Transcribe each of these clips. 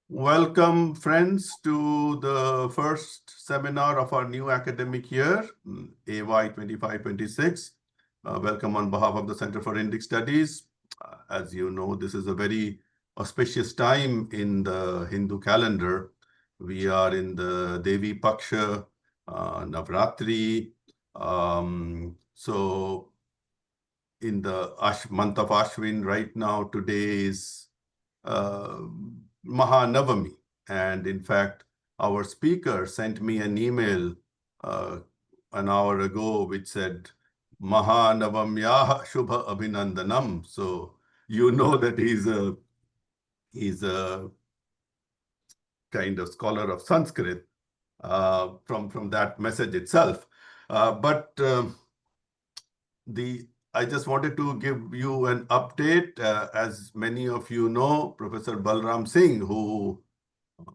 Welcome, friends, to the first seminar of our new academic year, AY 25-26. Welcome on behalf of the Center for Indic Studies. As you know, this is a very auspicious time in the Hindu calendar. We are in the Devi Paksha, Navratri. So in the month of Ashwin right now, today is Mahanavami. And in fact, our speaker sent me an email an hour ago which said, Mahanavamyaha Shubha Abhinandanam. So you know that he's a kind of scholar of Sanskrit from that message itself. I just wanted to give you an update. As many of you know, Professor Balram Singh, who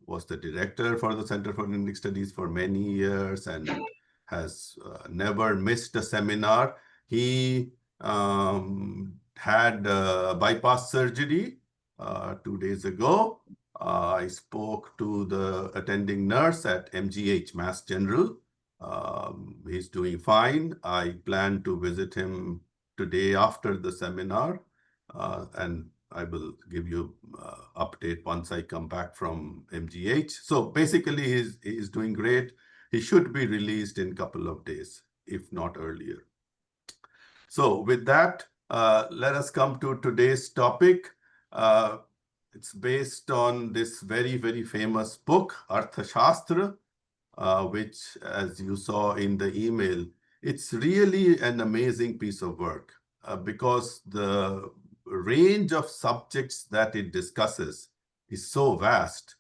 was the director for the Center for Indic Studies for many years and has never missed a seminar, he had bypass surgery 2 days ago. I spoke to the attending nurse at MGH, Mass General. He's doing fine. I plan to visit him today after the seminar, and I will give you update once I come back from MGH. So basically, he's doing great. He should be released in a couple of days, if not earlier. So with that, let us come to today's topic. It's based on this very, very famous book, Arthaśāstra, which, as you saw in the email, it's really an amazing piece of work because the range of subjects that it discusses is so vast.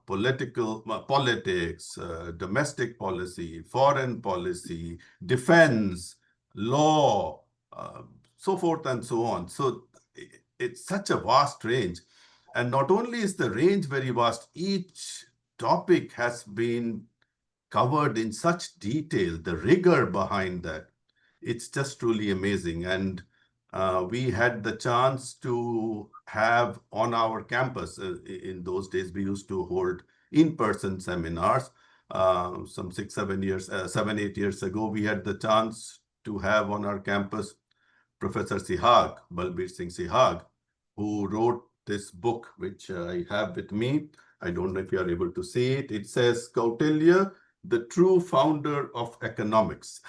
Politics, domestic policy, foreign policy, defense, law, so forth and so on. So it's such a vast range. And not only is the range very vast, each topic has been covered in such detail, the rigor behind that. It's just truly amazing. And we had the chance to have on our campus, in those days, we used to hold in-person seminars. Some 7, 8 years ago, we had the chance to have on our campus Professor Sihag, Balbir Singh Sihag, who wrote this book, which I have with me. I don't know if you are able to see it. It says, Kautilya, the true founder of economics.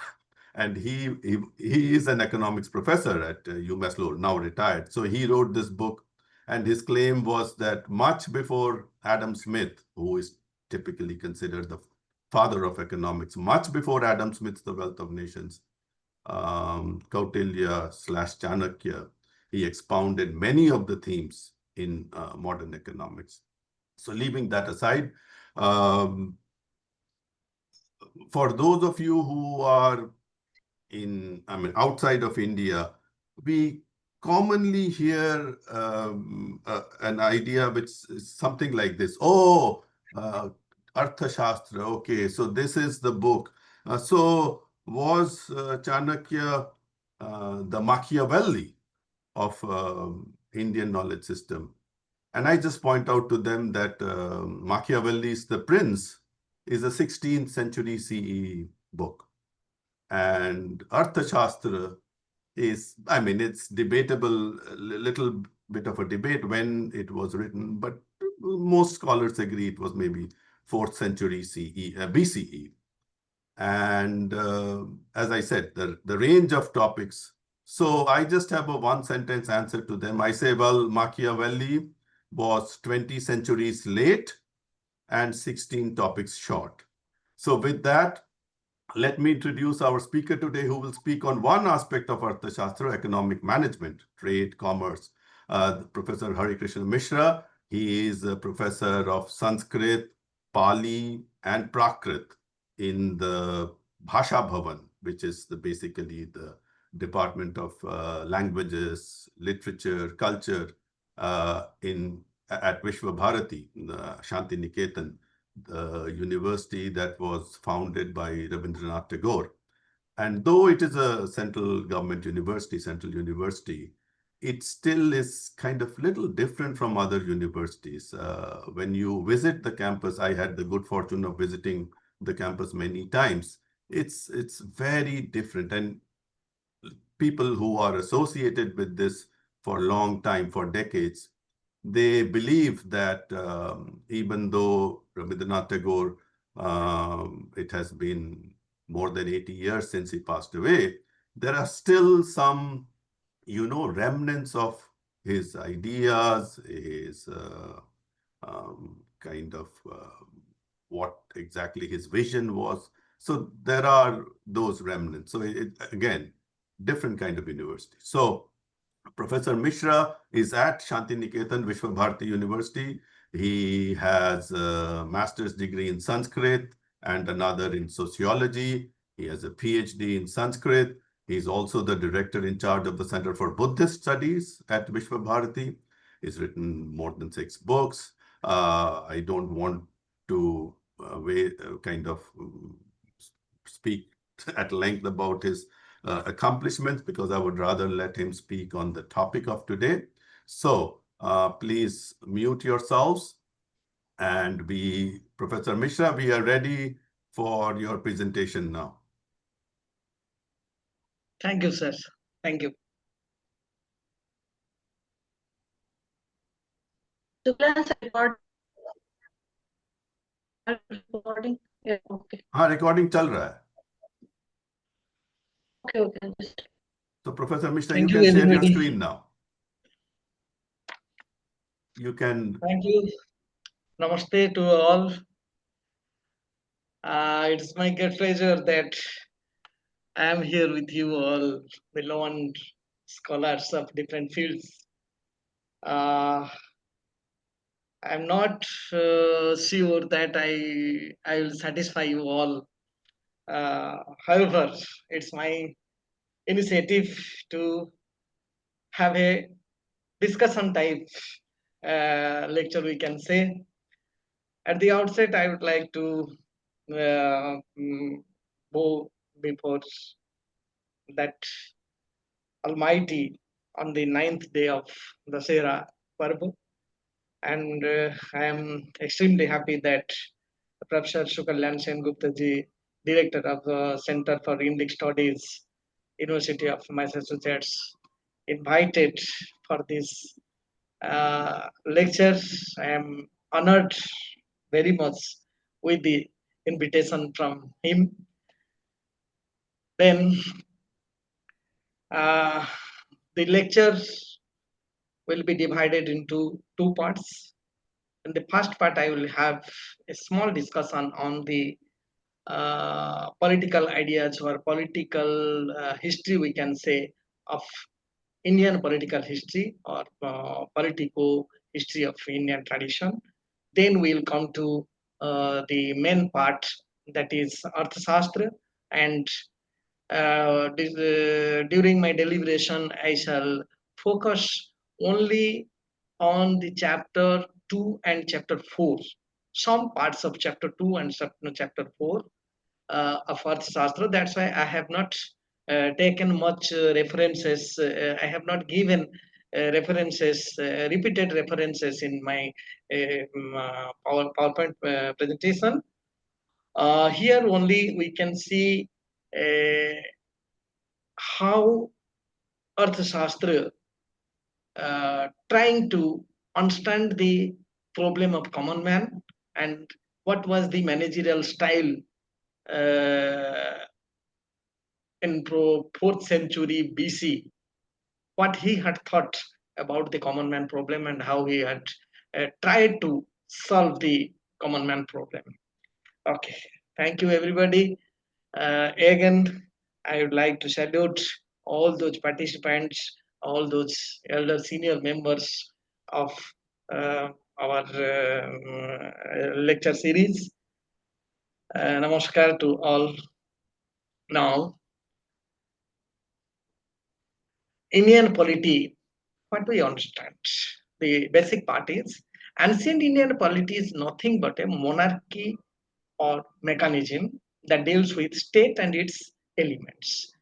And he is an economics professor at UMass Lowell, now retired. So he wrote this book, and his claim was that much before Adam Smith, who is typically considered the father of economics, much before Adam Smith's The Wealth of Nations, Kautilya/Chanakya, he expounded many of the themes in modern economics. So leaving that aside, for those of you who are outside of India, we commonly hear an idea which is something like this. Oh, Arthaśāstra. Okay, so this is the book. So was Chanakya the Machiavelli of Indian knowledge system? And I just point out to them that Machiavelli's The Prince is a 16th century CE book. And Arthaśāstra is, it's debatable, a little bit of a debate when it was written, but most scholars agree it was maybe 4th century BCE. And as I said, the range of topics. So I just have a one-sentence answer to them. I say, well, Machiavelli was 20 centuries late and 16 topics short. So with that, let me introduce our speaker today, who will speak on one aspect of Arthaśāstra, economic management, trade, commerce. Professor Harekrushna Mishra. He is a professor of Sanskrit, Pali, and Prakrit in the Bhasha Bhavan, which is basically the Department of Languages, Literature, Culture at Vishwa Bharati, Shanti Niketan, the university that was founded by Rabindranath Tagore. And though it is a central government university, it still is kind of little different from other universities. When you visit the campus, I had the good fortune of visiting the campus many times. It's very different, and people who are associated with this for a long time, for decades, they believe that even though Rabindranath Tagore, it has been more than 80 years since he passed away, there are still some, remnants of his ideas, his kind of what exactly his vision was. So there are those remnants. So again, different kind of university. So Professor Mishra is at Shantiniketan Vishwabharati University. He has a master's degree in Sanskrit and another in sociology. He has a PhD in Sanskrit. He's also the director in charge of the Center for Buddhist Studies at Vishwabharati. He's written more than 6 books. I don't want to speak at length about his accomplishments, because I would rather let him speak on the topic of today. So please mute yourselves, and Professor Mishra, we are ready for your presentation now. Thank you, sir. Thank you. तो class recording okay हाँ, recording चल रहा है. Okay. So Professor Mishra, Thank you you, can share your everybody. screen now. You can. Thank you. Namaste to all. It's my great pleasure that I am here with you all, the learned scholars of different fields. I'm not sure that I will satisfy you all. However, it's my initiative to have a discussion type lecture, we can say. At the outset, I would like to bow before that Almighty on the 9th day of the Sera Parva. And I am extremely happy that Professor Sukalyan Sen Gupta ji, Director of the Center for Indic Studies, University of Massachusetts, invited for this lecture. I am honored very much with the invitation from him. Then the lecture will be divided into 2 parts. In the first part, I will have a small discussion on the political ideas or political history, we can say, of Indian political history or political history of Indian tradition. Then we'll come to the main part, that is Arthaśāstra, and during my deliberation, I shall focus only on the chapter 2 and chapter 4, some parts of chapter 2 and chapter 4 of Arthaśāstra. That's why I have not taken much references. I have not given references, repeated references in my PowerPoint presentation. Here only we can see how Arthaśāstra trying to understand the problem of common man and what was the managerial style in 4th century BC, what he had thought about the common man problem and how he had tried to solve the common man problem. Okay, thank you everybody. Again, I would like to salute all those participants, all those elder senior members of our lecture series. Namaskar to all. Now, Indian polity, what we understand, the basic part is ancient Indian polity is nothing but a monarchy or mechanism that deals with state and its elements.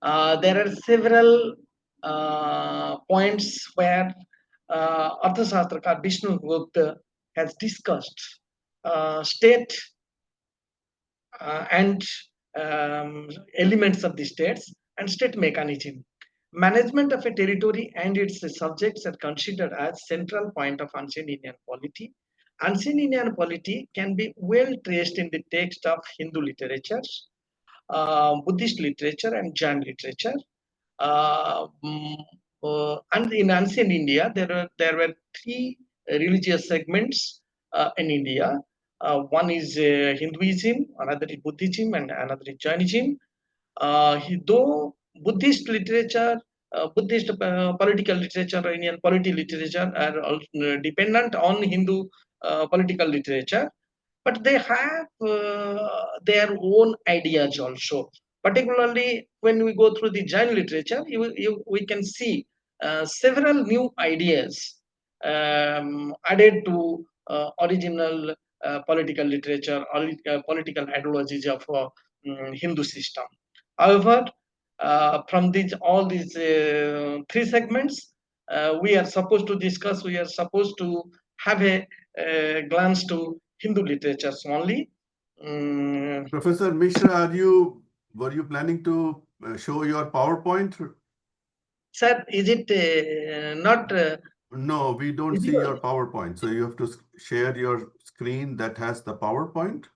There are several points where Arthaśāstra Vishnu Gupta has discussed state and elements of the states and state mechanism. Management of a territory and its subjects are considered as central point of ancient Indian polity. Ancient Indian polity can be well traced in the text of Hindu literatures, Buddhist literature, and Jain literature. And in ancient India, there were three religious segments in India. One is Hinduism, another is Buddhism, and another is Jainism. Though Buddhist literature, Buddhist political literature, or Indian polity literature are also dependent on Hindu political literature, but they have their own ideas also. Particularly when we go through the Jain literature, we can see several new ideas added to original political literature or political ideologies of Hindu system. However, from all these three segments, we are supposed to discuss, we are supposed to have a glance to Hindu literatures only. Professor Mishra, were you planning to show your PowerPoint? Sir, is it not? No, we don't see your PowerPoint. So you have to share your screen that has the PowerPoint.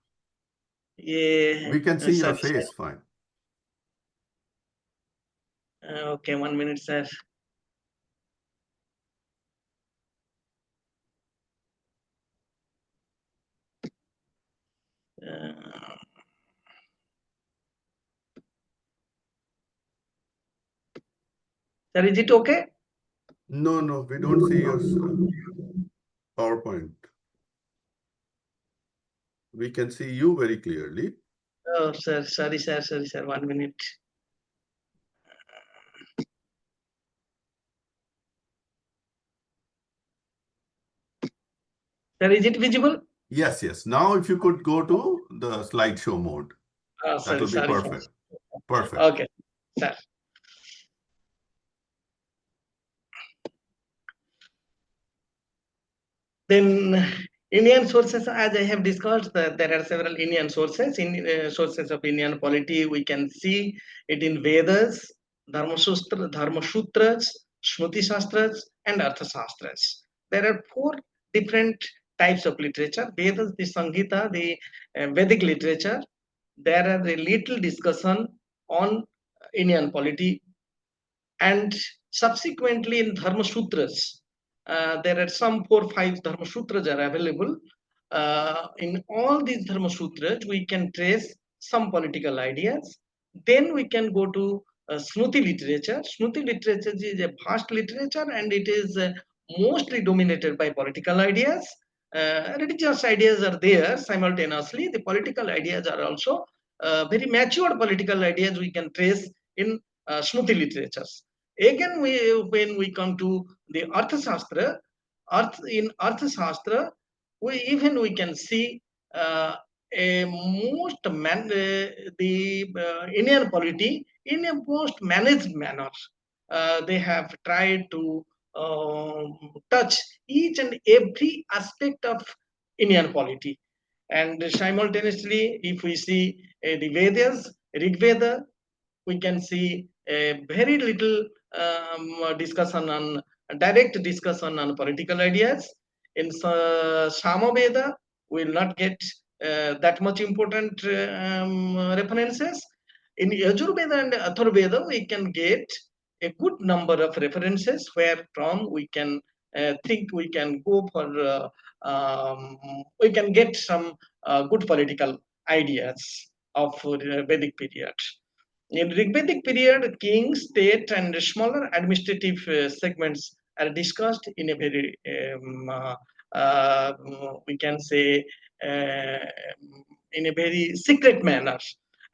Yeah, We can see your sir, face fine. Okay, 1 minute, sir. Sir, is it okay? No, we don't see your PowerPoint. We can see you very clearly. Oh, sir, sorry, sir, 1 minute. Sir, is it visible? Yes. Now, if you could go to the slideshow mode, that will be perfect. Sir. Perfect. Okay, sir. Then Indian sources, as I have discussed, there are several Indian sources. Sources of Indian polity, we can see it in Vedas, Dharmasutras, Shmutishastras, and Arthaśāstras. There are four different types of literature. Vedas, the Samhita, the Vedic literature. There are a little discussion on Indian polity, and subsequently in Dharmasutras, there are some 4 or 5 Dharmasutras are available. In all these Dharmasutras, we can trace some political ideas. Then we can go to Smruti literature. Smruti literature is a vast literature, and it is mostly dominated by political ideas. Religious ideas are there simultaneously. The political ideas are also very mature political ideas we can trace in Smruti literatures. Again, when we come to the Arthaśāstra, in Arthaśāstra, we can see the Indian polity in a most managed manner. They have tried to touch each and every aspect of Indian polity. And simultaneously, if we see the Vedas, Rig Veda, we can see a very little discussion on direct discussion on political ideas. In Samaveda, we will not get that much important references. In Yajurveda and Atharvaveda, we can get a good number of references where from we can think we can go for we can get some good political ideas of Vedic period. In Rigvedic period, king, state, and smaller administrative segments are discussed in a very, we can say, in a very secret manner.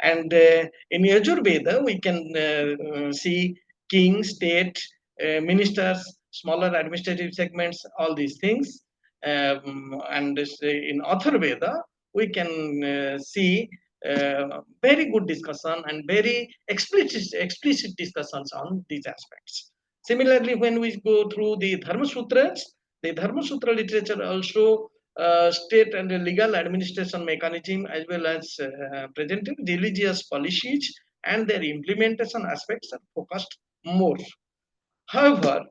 And in Yajurveda, we can see king, state, ministers, smaller administrative segments, all these things. And in Atharvaveda, we can see very good discussion and very explicit discussions on these aspects. Similarly, when we go through the Dharma Sutras, the Dharma Sutra literature also state and legal administration mechanism as well as presenting religious policies and their implementation aspects are focused more. However,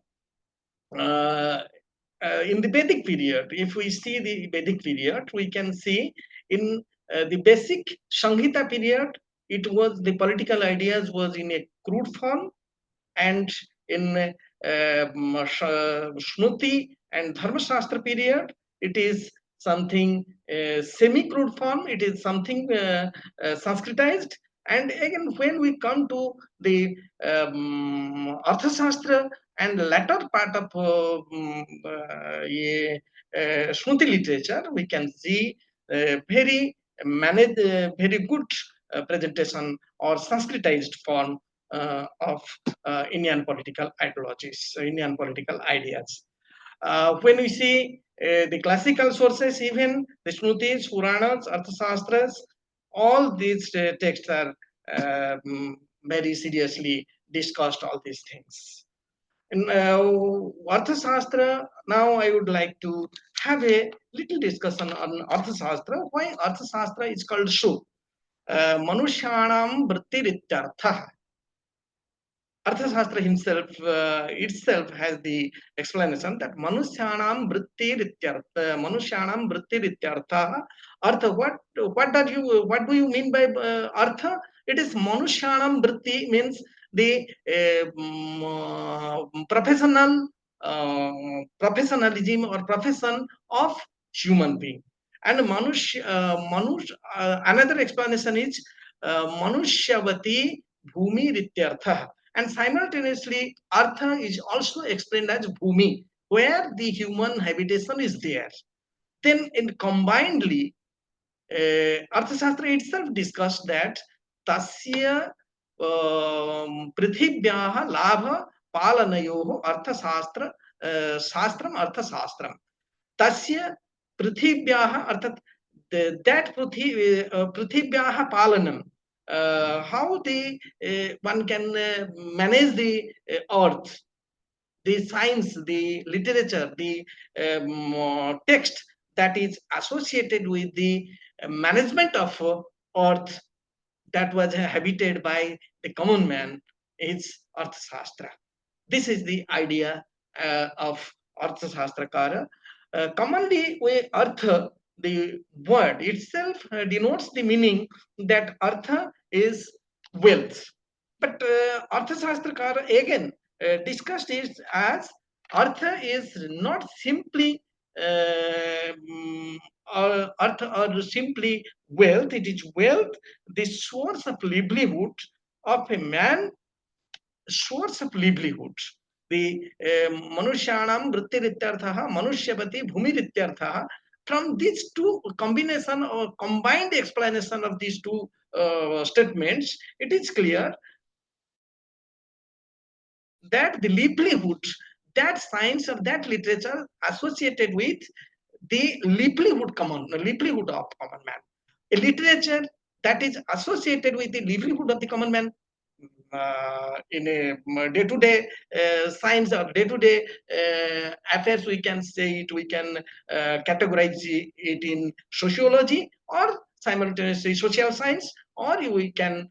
in the Vedic period, if we see the Vedic period, we can see in the basic Samhita period, it was the political ideas was in a crude form, and in Shruti and Dharmashastra period, it is something semi-crude form, it is something Sanskritized. And again, when we come to the Arthaśāstra and the latter part of Shruti literature, we can see very very good presentation or Sanskritized form of Indian political ideologies, Indian political ideas. When we see the classical sources, even the Shrutis, Puranas, Arthaśāstras, all these texts are very seriously discussed all these things. In Arthaśāstra, now I would like to have a little discussion on Arthaśāstra. Why Arthaśāstra is called so? Manushyanam vrittirityarthah. Arthaśāstra himself itself has the explanation that Manushyanam vrittirityartha. Artha, what do you mean by artha? It is Manushyanam vritti means the professionalism or profession of human being. And another explanation is Manushyavati Bhumi Rityartha. And simultaneously, Artha is also explained as Bhumi, where the human habitation is there. Then, in combinedly, Arthaśāstra itself discussed that Tasya Prithibhyaha Labha Palanayoho Arthaśāstra Shastram Arthaśāstram. Tasya Prithibhyaha Arthat that Prithibhyaha Palanam. How one can manage the earth, the science, the literature, the text that is associated with the management of earth that was habited by the common man is Arthaśāstra. This is the idea of Arthaśāstrakara. Commonly, Artha, the word itself denotes the meaning that Artha is wealth. But Arthaśāstrakara again discussed it as Artha is not simply Artha or simply wealth. It is wealth, the source of livelihood of a man, source of livelihood. The Manushyanam vrittirityartha, Manushyavati Bhumirityartha. From these two combination or combined explanation of these two statements, it is clear that the livelihood, that science or that literature associated with the livelihood of common man, a literature that is associated with the livelihood of the common man in a day-to-day science or day-to-day affairs, we can say it, we can categorize it in sociology or simultaneously social science, or we can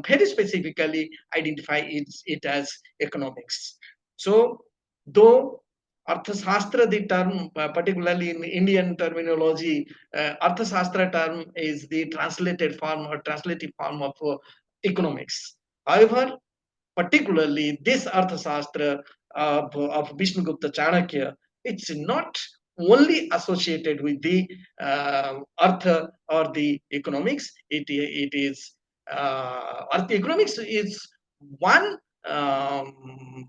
very specifically identify it as economics. So, though Arthaśāstra, the term, particularly in Indian terminology, Arthaśāstra term is the translated form or translative form of economics. However, particularly this Arthaśāstra of Vishnugupta Chanakya, it's not only associated with the Artha or the economics. It is economics is one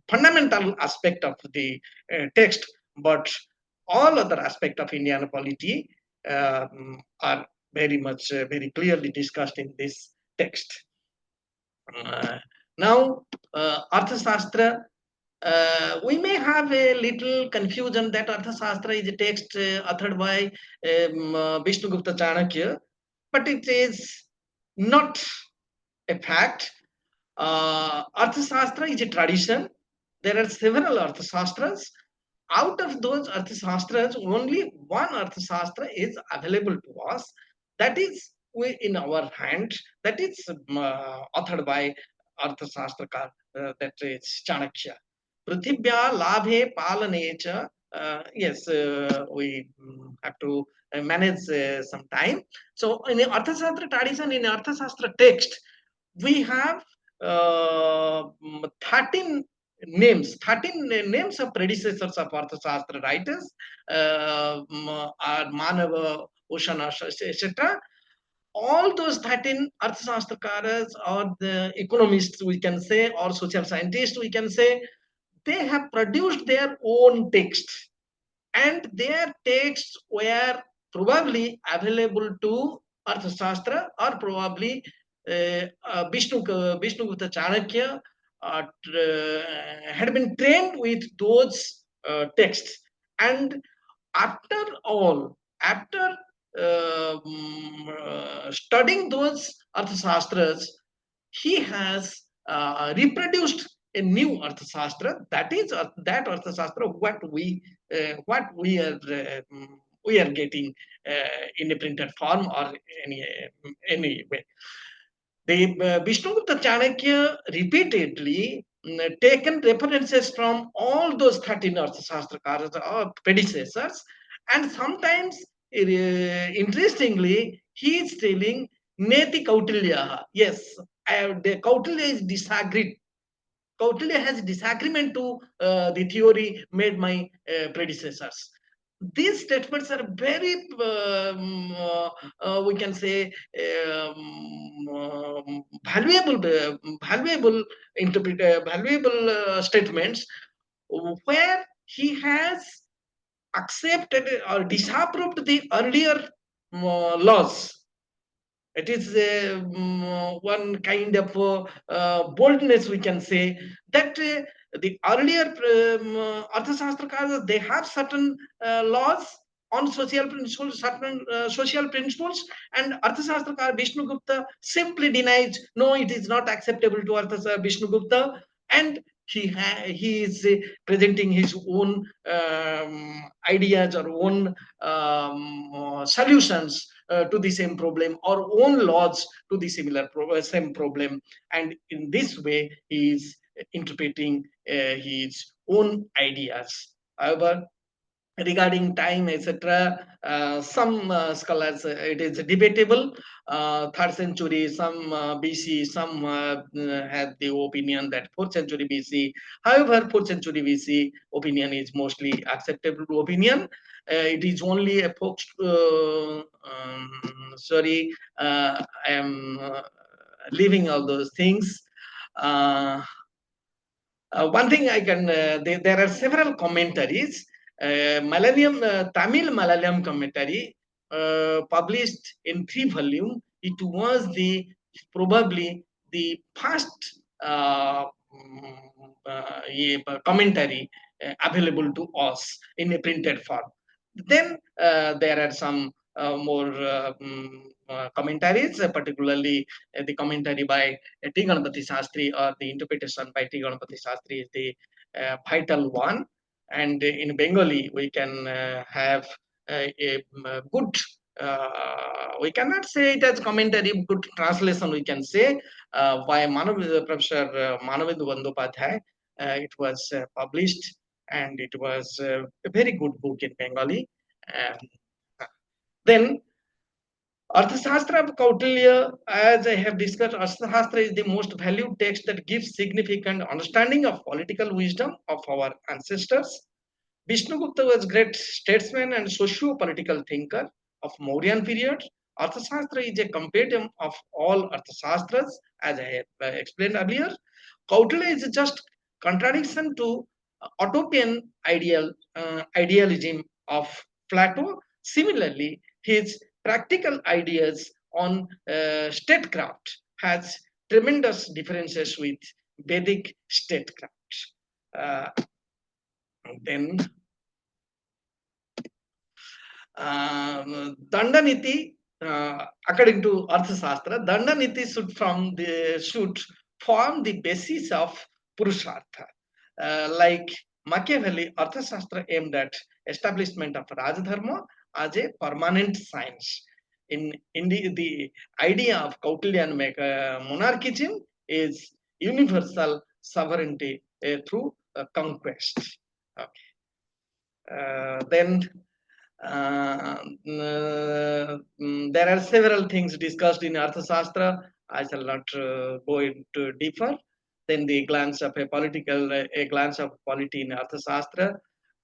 fundamental aspect of the text, but all other aspects of Indian polity are very much very clearly discussed in this text. Now, Arthaśāstra, we may have a little confusion that Arthaśāstra is a text authored by Vishnugupta Chanakya, but it is not a fact. Arthaśāstra is a tradition there are several Arthaśāstras. Out of those Arthaśāstras, only one Arthaśāstra is available to us. That is in our hand. That is authored by Arthaśāstra, that is Chanakya. Prithibhya labhe palane cha. Yes, we have to manage some time. So in the Arthaśāstra tradition, in Arthaśāstra text, we have 13 names of predecessors of Arthaśāstra writers, are Manava, Ushana, etc. All those 13 Arthaśāstrakaras, or the economists, we can say, or social scientists, we can say, they have produced their own text, and their texts were probably available to Arthaśāstra, or probably Vishnugupta Chanakya had been trained with those texts. And after studying those Arthaśāstras, he has reproduced a new Arthaśāstra. That is that Arthaśāstra what we are getting in a printed form, or any way. The Vishnugupta Chanakya repeatedly taken references from all those 13 Arthaśāstrakaras or predecessors, and sometimes, interestingly, he is telling Neti Kautilya. Yes, the Kautilya is disagreed. Kautilya has disagreement to the theory made by predecessors. These statements are very, we can say, valuable statements, where he has accepted or disapproved the earlier laws. It is one kind of boldness, we can say, that the earlier Arthaśāstrakaras, they have certain laws on social principles, certain social principles, and Arthaśāstrakara Vishnugupta simply denies, no, it is not acceptable to Vishnugupta, and he is presenting his own ideas, or own solutions to the same problem, or own laws to the same problem, and in this way he is interpreting his own ideas. However, regarding time, etc., some scholars, it is debatable. 3rd century, some BC, some have the opinion that 4th century BC. However, 4th century BC opinion is mostly acceptable opinion. It is only a sorry, I am leaving all those things. One thing I can, there are several commentaries. Tamil Malayalam commentary, published in 3 volumes. It was probably the first commentary available to us in a printed form. Then there are some more commentaries, particularly the commentary by T. Ganapati Shastri, or the interpretation by T. Ganapati Shastri is the vital one. And in Bengali, we can have a good, we cannot say it as commentary, good translation, we can say, by Professor Manavindu Bandyopadhyay. It was published, and it was a very good book in Bengali. Then Arthaśāstra of Kautilya, as I have discussed, Arthaśāstra is the most valued text that gives significant understanding of political wisdom of our ancestors. Vishnugupta was a great statesman and socio-political thinker of Mauryan period. Arthaśāstra is a compendium of all Arthaśāstras, as I have explained earlier. Kautilya is just contradiction to utopian idealism of Plato. Similarly, his practical ideas on statecraft has tremendous differences with Vedic statecraft. Then Dandaniti, according to Arthaśāstra, Dandaniti should form the basis of Purushartha. like Machiavelli, Arthaśāstra aimed at establishment of Rajadharma as a permanent science. In the idea of Kautilyan monarchism is universal sovereignty through conquest. Okay. Then there are several things discussed in Arthaśāstra. I shall not go into deeper. Then the glance of a polity in Arthaśāstra.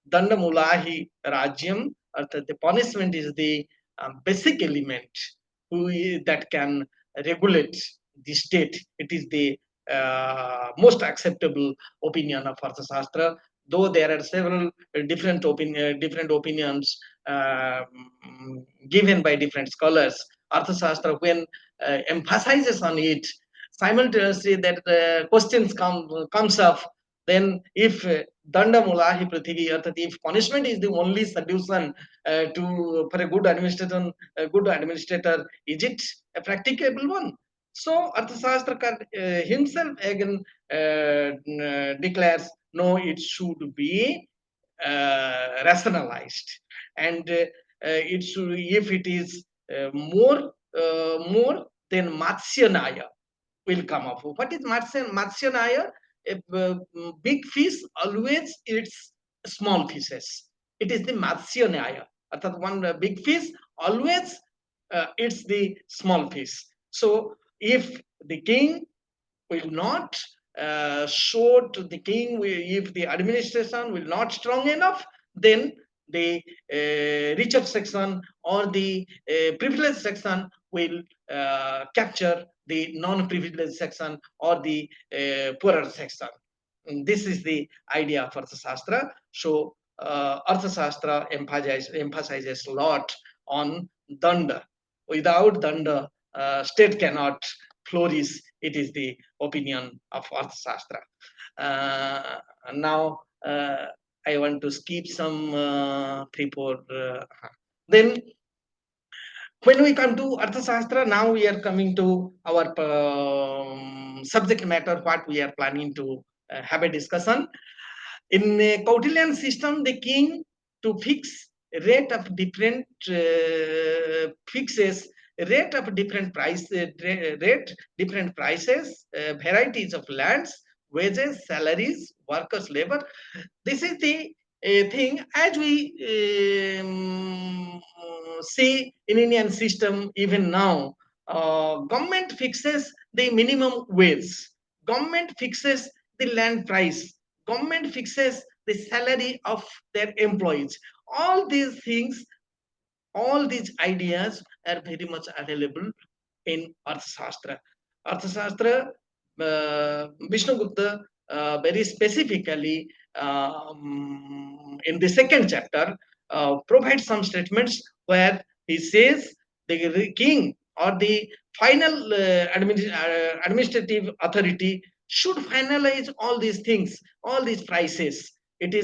Dandamulahi Rajyam, the punishment is the basic element that can regulate the state. It is the most acceptable opinion of Arthaśāstra, though there are several different opinions given by different scholars. Arthaśāstra, when emphasizes on it, simultaneously that questions comes up. Then if danda mulahi prithivi, if punishment is the only solution for a good administrator, is it a practicable one? So Arthaśāstra himself again declares, no, it should be rationalized, and it should, if it is more then Matsyanaya will come up. What is Matsyanaya? A big fish always eats small fishes. It is the Matsyanaya. One big fish always eats the small fish. So if the king will not show to the king, if the administration will not strong enough, then the richer section or the privileged section will capture the non-privileged section or the poorer section. And this is the idea of Arthaśāstra. So Arthaśāstra emphasizes a lot on danda. Without danda, state cannot flourish. It is the opinion of Arthaśāstra. Now I want to skip some 3-4. Then when we come to Arthaśāstra, now we are coming to our subject matter, what we are planning to have a discussion. In a Kautilyan system, the king to fix rate of different fixes rate of different prices, different prices, varieties of lands, wages, salaries, workers' labor. This is the thing as we see in Indian system even now. Government fixes the minimum wage. Government fixes the land price. Government fixes the salary of their employees. All these things, all these ideas are very much available in Arthaśāstra. Arthaśāstra, Vishnugupta very specifically in the second chapter provides some statements where he says the king or the final administrative authority should finalize all these things, all these prices. It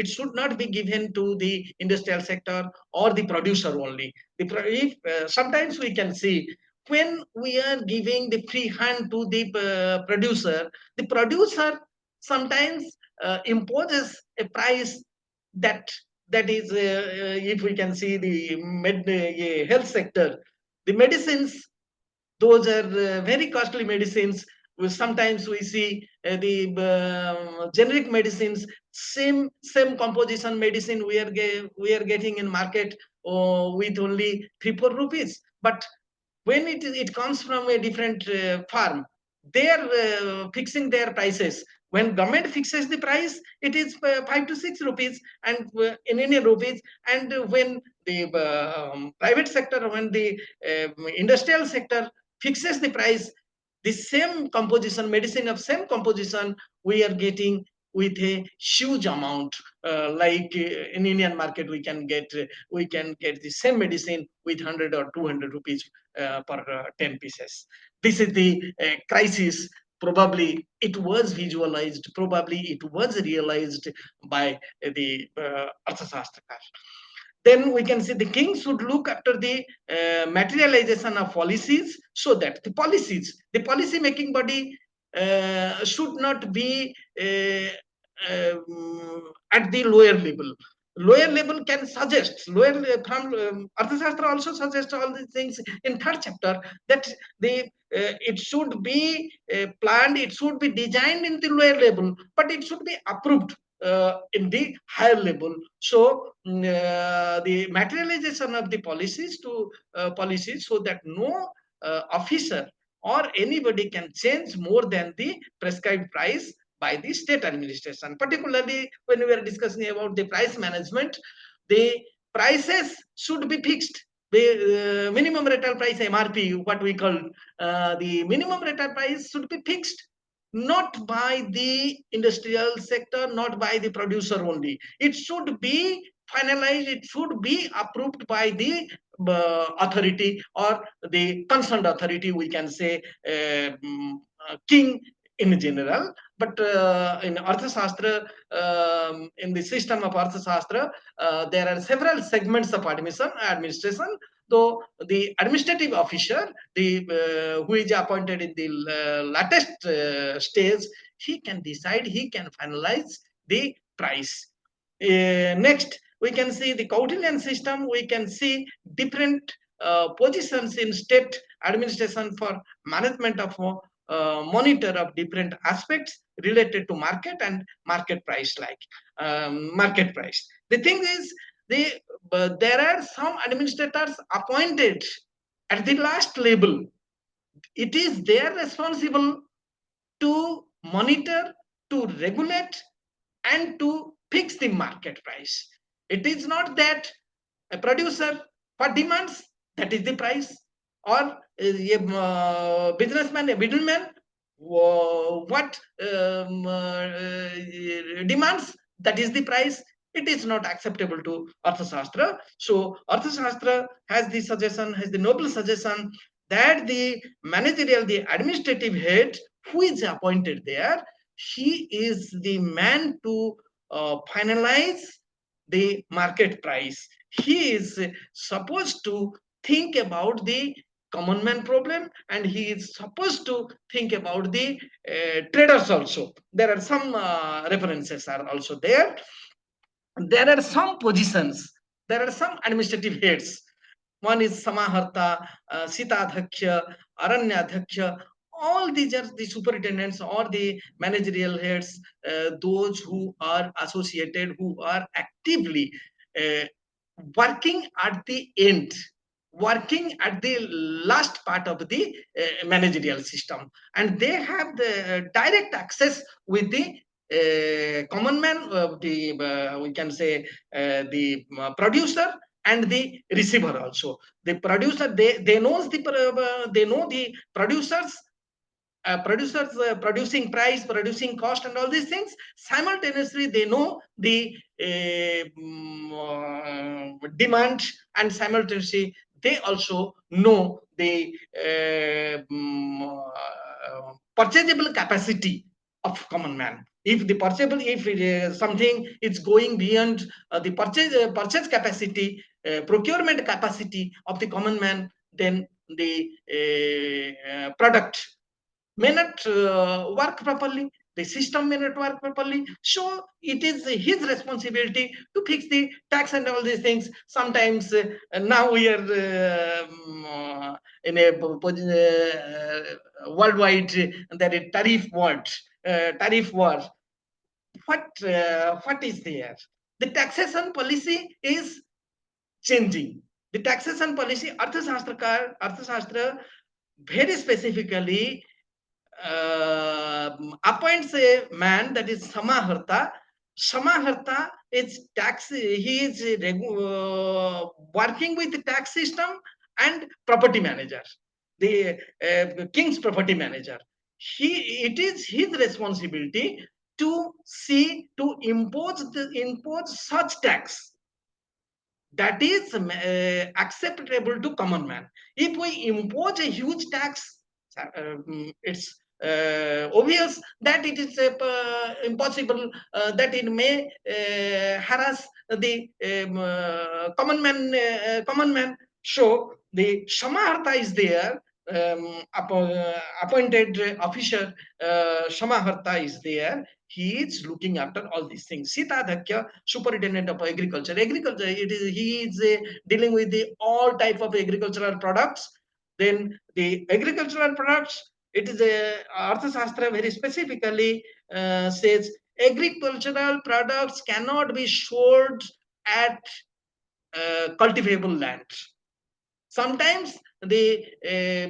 should not be given to the industrial sector or the producer only. Sometimes we can see when we are giving the free hand to the producer sometimes imposes a price that is, if we can see the health sector, the medicines, those are very costly medicines. Sometimes we see the generic medicines, same composition medicine we are getting in market with only 3-4 rupees. But when it comes from a different farm, they are fixing their prices. When government fixes the price, it is 5 to 6 rupees and in Indian rupees. And when the private sector, when the industrial sector fixes the price, the same composition, medicine of same composition, we are getting with a huge amount. Like in Indian market, we can get the same medicine with 100 or 200 rupees per 10 pieces. This is the crisis. Probably it was visualized, probably it was realized by the Arthaśāstra. Then we can say the king should look after the materialization of policies, so that the policy making body should not be at the lower level. Lower level can suggest, from Arthaśāstra also suggests all these things in third chapter, that it should be planned, it should be designed in the lower level, but it should be approved in the higher level. So the materialization of the policies so that no officer or anybody can change more than the prescribed price by the state administration. Particularly when we are discussing about the price management, the prices should be fixed. The minimum retail price, MRP, what we call, the minimum retail price should be fixed, not by the industrial sector, not by the producer only. It should be finalized, it should be approved by the authority, or the concerned authority, we can say king in general. But in Arthaśāstra, in the system of Arthaśāstra, there are several segments of administration. Though the administrative officer, who is appointed in the latest stage, he can decide, he can finalize the price. Next, we can see the Kautilian system. We can see different positions in state administration for management of monitor of different aspects related to market and market price, like market price. The thing is, there are some administrators appointed at the last level. It is their responsible to monitor, to regulate, and to fix the market price. It is not that a producer, what demands, that is the price, or a businessman, a middleman, what demands, that is the price. It is not acceptable to Arthaśāstra. So Arthaśāstra has the suggestion, has the noble suggestion, that the managerial, the administrative head who is appointed there, he is the man to finalize the market price. He is supposed to think about the common man problem, and he is supposed to think about the traders also. There are some references are also there. There are some positions, there are some administrative heads. One is Samaharta, Sitādhyaksha, Aranyādhyakṣa. All these are the superintendents or the managerial heads, those who are associated, who are actively working at the end, working at the last part of the managerial system, and they have the direct access with the common man, we can say the producer and the receiver also. The producer, they know the producers, producing price, producing cost, and all these things. Simultaneously, they know the demand, and simultaneously they also know the purchasable capacity of common man. If the purchasable, if something is going beyond the purchase capacity, procurement capacity of the common man, then the product may not work properly, the system may not work properly. So it is his responsibility to fix the tax and all these things. Sometimes now we are in a worldwide, that is tariff war. What is there? The taxation policy is changing. The taxation policy, Arthaśāstra very specifically appoints a man, that is Samaharta. Samaharta is tax. He is working with the tax system and property manager, the king's property manager. It is his responsibility to see, to impose such tax that is acceptable to common man. If we impose a huge tax, it's obvious that it is impossible, that it may harass the common man. So the Samaharta is there, appointed officer Samaharta is there. he is looking after all these things. Sitadhyakya, Superintendent of Agriculture. Agriculture, he is dealing with the all type of agricultural products. Then the agricultural products, it is a Arthaśāstra very specifically says agricultural products cannot be sold at cultivable land. Sometimes the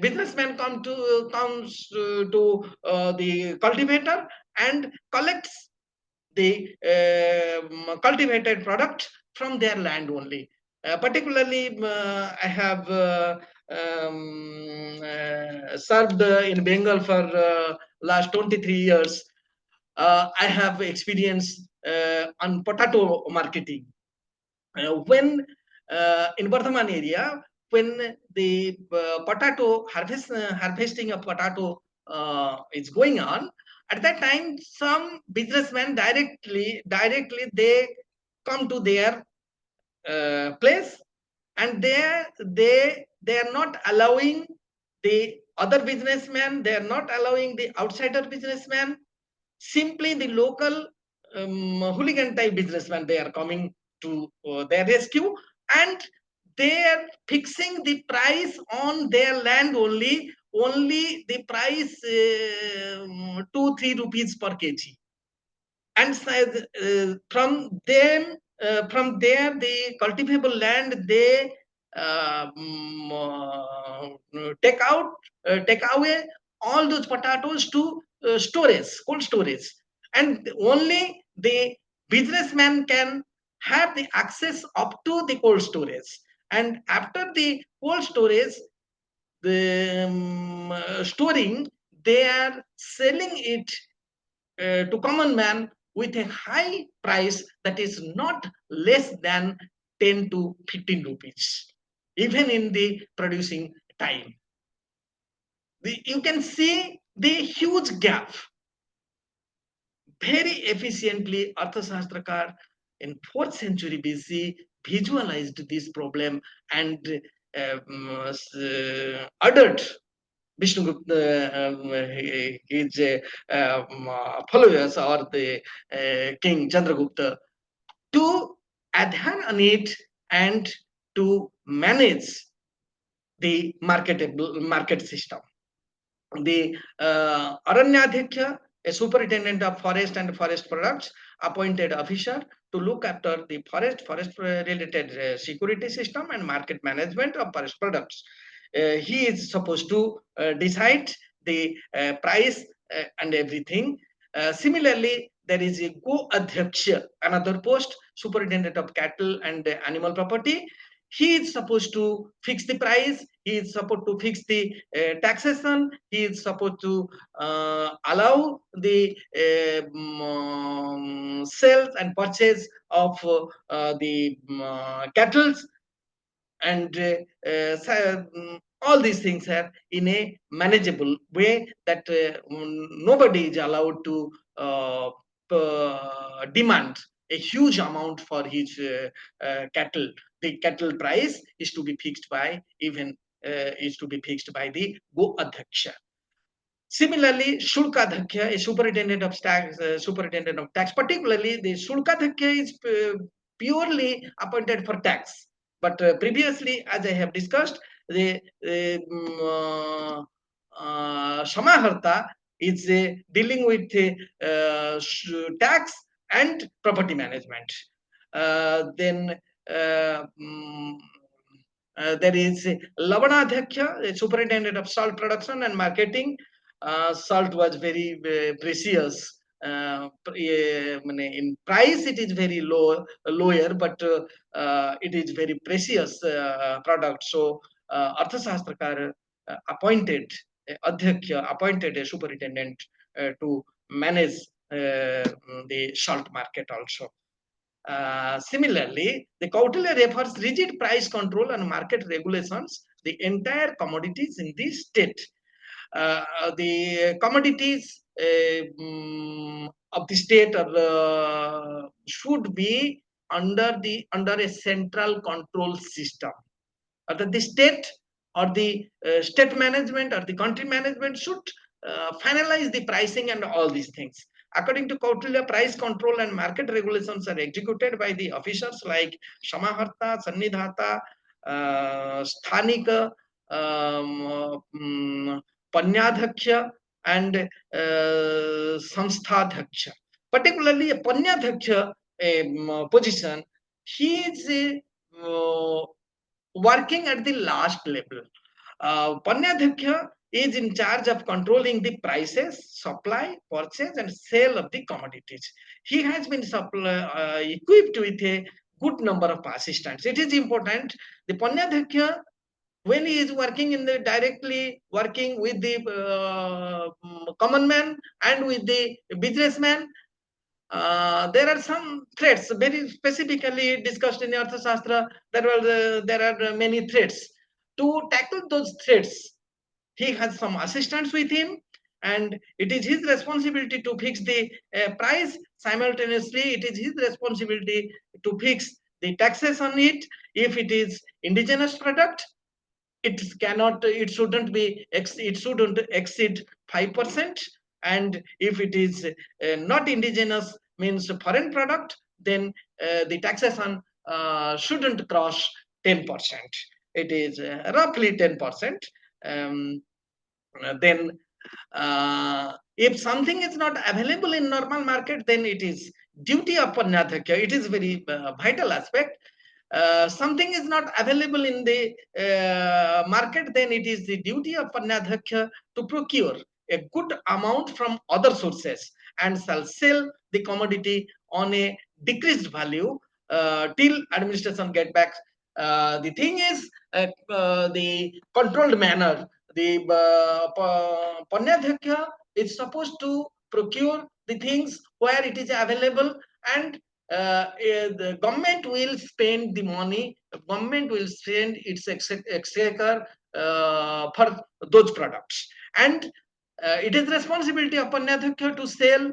businessman comes to the cultivator and collects the cultivated product from their land only. Particularly, I have served in Bengal for last 23 years. I have experience on potato marketing. When in Bardhaman area, when the potato harvesting of potato is going on, at that time some businessmen directly they come to their place, and they are not allowing the other businessmen, they are not allowing the outsider businessmen. Simply the local hooligan type businessmen, they are coming to their rescue, and they are fixing the price on their land only the price 2-3 rupees per kg. And from there the cultivable land they take away all those potatoes to storage, cold storage, and only the businessman can have the access up to the cold storage. And after the cold storage, the storing, they are selling it to common man with a high price that is not less than 10 to 15 rupees, even in the producing time. You can see the huge gap. Very efficiently, Arthaśāstrakar in 4th century BC visualized this problem and ordered Vishnugupta, his followers, or the King Chandragupta, to adhere on it and to manage the market system. The Aranyadhyakṣa, a superintendent of forest and forest products, appointed officer to look after the forest related security system and market management of forest products. He is supposed to decide the price and everything. Similarly, there is a Go-Adhyaksha, another post, superintendent of cattle and animal property. He is supposed to fix the price, he is supposed to fix the taxation, he is supposed to allow the sales and purchase of the cattle, and all these things are in a manageable way, that nobody is allowed to demand a huge amount for his cattle. The cattle price is to be fixed by the Go-Adhyaksha. Similarly, Shulkadhyakya, a superintendent of tax, particularly the Shulkadhyakya is purely appointed for tax. But previously, as I have discussed, the Samaharta is dealing with tax and property management. Then there is Lavanadhyakya, superintendent of salt production and marketing. Salt was very precious. In price, it is very lower, but it is very precious product. So Arthaśāstrakar appointed a superintendent to manage the salt market also. Similarly, the Kautilya refers rigid price control and market regulations, the entire commodities in the state. The commodities of the state should be under a central control system. The state or the state management or the country management should finalize the pricing and all these things. According to Kautilya, price control and market regulations are executed by the officers like Shamaharta, Sannidhata, Sthanika, paṇyādhyakṣa, and samsthādhyakṣa. Particularly a paṇyādhyakṣa position, he is working at the last level. Paṇyādhyakṣa is in charge of controlling the prices, supply, purchase, and sale of the commodities. He has been equipped with a good number of assistants. It is important. The paṇyādhyakṣa, when he is working in the directly working with the common man and with the businessman, there are some threats very specifically discussed in the Arthaśāstra. There are many threats. To tackle those threats, he has some assistants with him, and it is his responsibility to fix the price. Simultaneously, it is his responsibility to fix the taxes on it. If it is indigenous product, it shouldn't exceed 5%. And if it is not indigenous, means foreign product, then the taxation shouldn't cross 10%. It is roughly 10%. Then if something is not available in normal market, then it is duty of paṇyādhyakṣa. It is very vital aspect. Something is not available in the market, then it is the duty of paṇyādhyakṣa to procure a good amount from other sources and shall sell the commodity on a decreased value till administration get back. The thing is, the controlled manner, the paṇyādhyakṣa is supposed to procure the things where it is available, and the government will spend the money, the government will spend its exchequer for those products. And it is responsibility of paṇyādhyakṣa to sell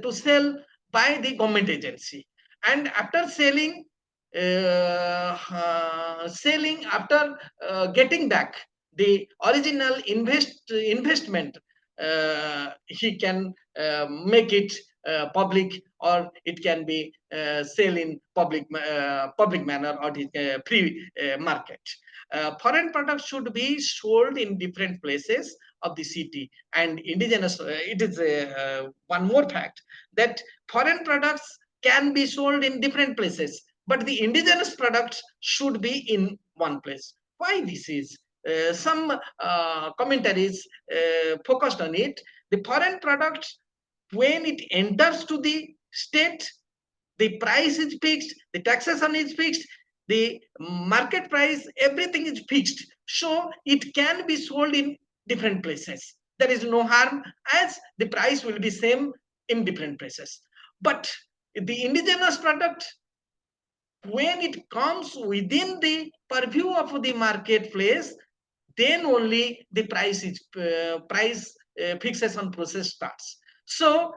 to sell by the government agency. And after selling, after getting back the original investment, he can make it public, or it can be sell in public manner, or free market. Foreign products should be sold in different places of the city, and indigenous. It is one more fact that foreign products can be sold in different places, but the indigenous products should be in one place. Why this is? Some commentaries focused on it. The foreign products, when it enters to the state, the price is fixed, the taxation is fixed, the market price, everything is fixed. So it can be sold in different places. There is no harm, as the price will be same in different places. But the indigenous product, when it comes within the purview of the marketplace, then only the price fixation process starts. So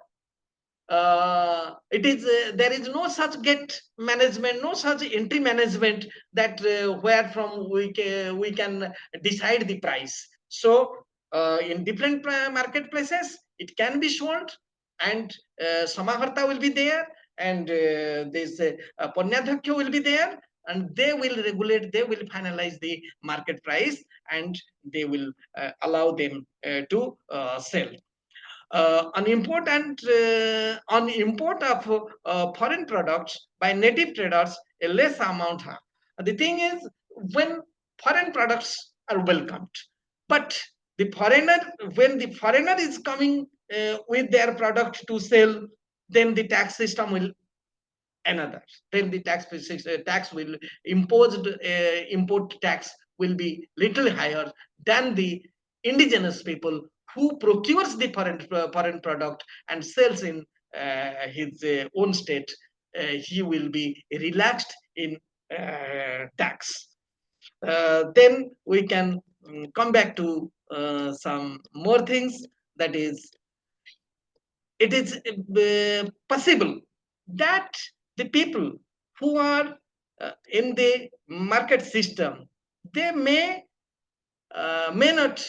it is there is no such gate management, no such entry management that where from we can decide the price. So in different marketplaces, it can be sold, and Samaharta will be there, and this paṇyādhyakṣa will be there, and they will regulate, they will finalize the market price, and they will allow them to sell. On import of foreign products by native traders, a less amount. The thing is, when foreign products are welcomed, but the foreigner, when the foreigner is coming with their product to sell, then the tax system will another. Then the tax will imposed import tax will be little higher than the indigenous people who procures the foreign product and sells in his own state. He will be relaxed in tax. Then we can come back to some more things. That is, it is possible that the people who are in the market system, they may not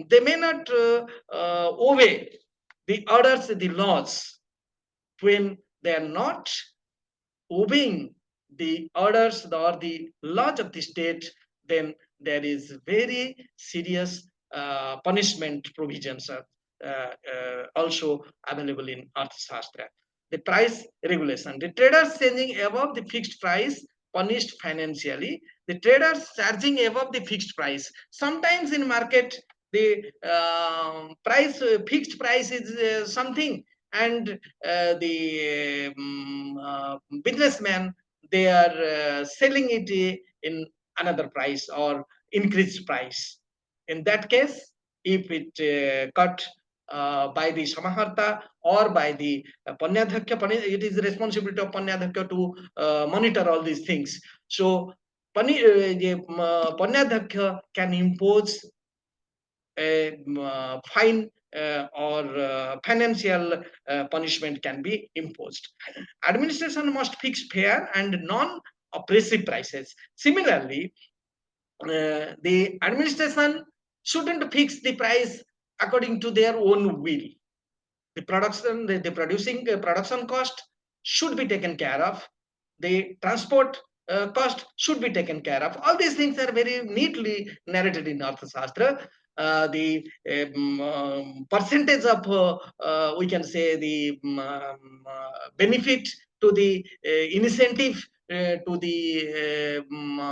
they may not obey the orders, the laws. When they are not obeying the orders or the laws of the state, then there is very serious punishment provisions are also available in Arthaśāstra. The price regulation. The traders changing above the fixed price punished financially. The traders charging above the fixed price. Sometimes in market, the fixed price is something, and the businessmen, they are selling it in another price or increased price. In that case, if it cut by the Samaharta or by the paṇyādhyakṣa, it is the responsibility of paṇyādhyakṣa to monitor all these things. So paṇyādhyakṣa can impose a fine or financial punishment can be imposed. Administration must fix fair and non-oppressive prices. Similarly, the administration shouldn't fix the price according to their own will. The production, the producing production cost should be taken care of. The transport cost should be taken care of. All these things are very neatly narrated in Arthaśāstra. The percentage of, we can say, the benefit to the incentive to the